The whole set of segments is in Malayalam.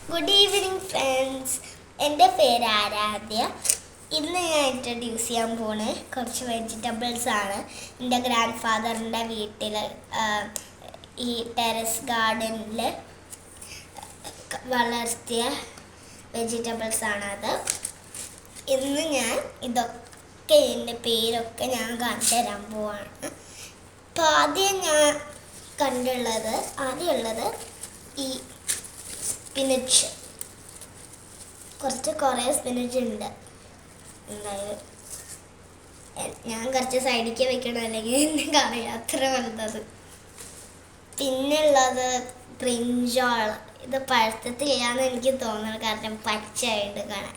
Good evening friends. എൻ്റെ പേര് ആരാധ്യ. ഇന്ന് ഞാൻ ഇൻട്രൊഡ്യൂസ് ചെയ്യാൻ പോണ് കുറച്ച് വെജിറ്റബിൾസ് ആണ്. എൻ്റെ ഗ്രാൻഡ് ഫാദറിൻ്റെ വീട്ടിൽ ഈ ടെറസ് ഗാർഡനിൽ വളർത്തിയ വെജിറ്റബിൾസ് ആണത്. ഇന്ന് ഞാൻ ഇതൊക്കെ എൻ്റെ പേരൊക്കെ ഞാൻ കാണിച്ചു തരാൻ പോവാണ്. അപ്പോൾ ആദ്യമുള്ളത് ഈ സ്പിനച്ച്. കുറേ സ്പിനച്ച് ഉണ്ട്. എന്തായാലും ഞാൻ കുറച്ച് സൈഡിലേക്ക് വെക്കണം, അല്ലെങ്കിൽ എന്നെ കാണില്ല, അത്ര വലുതത്. പിന്നെ ഉള്ളത് ബ്രിഞ്ചാൾ. ഇത് പഴുത്തില്ലാന്ന് എനിക്ക് തോന്നുന്നു, കാരണം പച്ചയായിട്ട് കാണാൻ.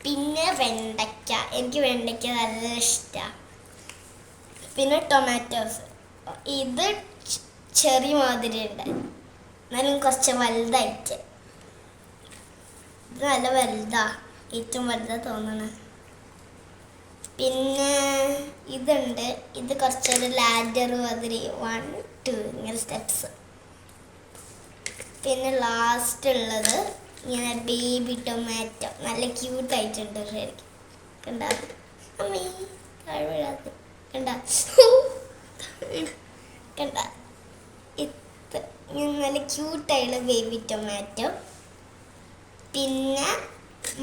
പിന്നെ വെണ്ടയ്ക്ക. എനിക്ക് വെണ്ടയ്ക്ക നല്ല ഇഷ്ടമാണ്. പിന്നെ ടൊമാറ്റോസ്. ഇത് ചെറിയ മാതിരി ഉണ്ട്, എന്നാലും കുറച്ച് വലുതായിട്ട്. ഇത് നല്ല വലുതാ, ഏറ്റവും വലുതാ തോന്നണം. പിന്നെ ഇതുണ്ട്, ഇത് കുറച്ചൊരു ലാഡർ മാതിരി 1 2 ഇങ്ങനെ സ്റ്റെപ്സ്. പിന്നെ ലാസ്റ്റ് ഉള്ളത് ഇങ്ങനെ ബേബി ടൊമാറ്റോ, നല്ല ക്യൂട്ടായിട്ടുണ്ട് ശരിക്കും. കണ്ട അമ്മീ കഴിവിടാത്ത കണ്ട കണ്ട ഇത് നല്ല ക്യൂട്ടായുള്ള ബേബി ടൊമാറ്റോ. പിന്നെ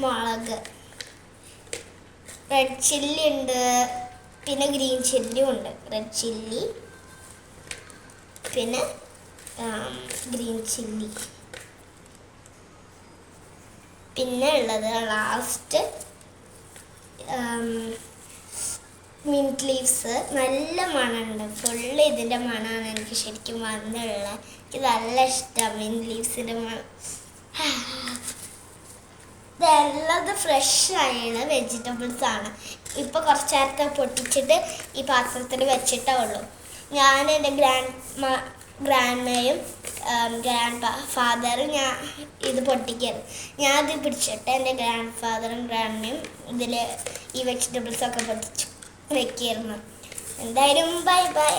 മുളക്, റെഡ് ചില്ലി ഉണ്ട്, പിന്നെ ഗ്രീൻ ചില്ലിയും ഉണ്ട്. റെഡ് ചില്ലി പിന്നെ ഗ്രീൻ ചില്ലി. പിന്നെ ഉള്ളത് ലാസ്റ്റ് മിൻറ്റ് ലീവ്സ്. നല്ല മണമുണ്ട്, ഫുള്ള് ഇതിൻ്റെ മണമാണ് എനിക്ക് ശരിക്കും വന്നുള്ളത്. എനിക്ക് നല്ല ഇഷ്ടമാണ് മിൻറ്റ് ലീവ്സിൻ്റെ മണം. ഇതെല്ലാം ഫ്രഷ് ആയുള്ള വെജിറ്റബിൾസ് ആണ്. ഇപ്പോൾ കുറച്ച് നേരത്തെ പൊട്ടിച്ചിട്ട് ഈ പാത്രത്തിൽ വെച്ചിട്ടേ ഉള്ളൂ. ഞാൻ എൻ്റെ ഗ്രാൻഡ്മയും ഗ്രാൻഡ് ഫാദറും ഇത് പൊട്ടിക്കരുത്. ഞാൻ ഇത് പിടിച്ചിട്ട് എൻ്റെ ഗ്രാൻഡ് ഫാദറും ഗ്രാൻഡ്മയും ഇതിൽ ഈ വെജിറ്റബിൾസൊക്കെ പൊട്ടിച്ച് വെക്കായിരുന്നു. എന്തായാലും ബൈ ബൈ.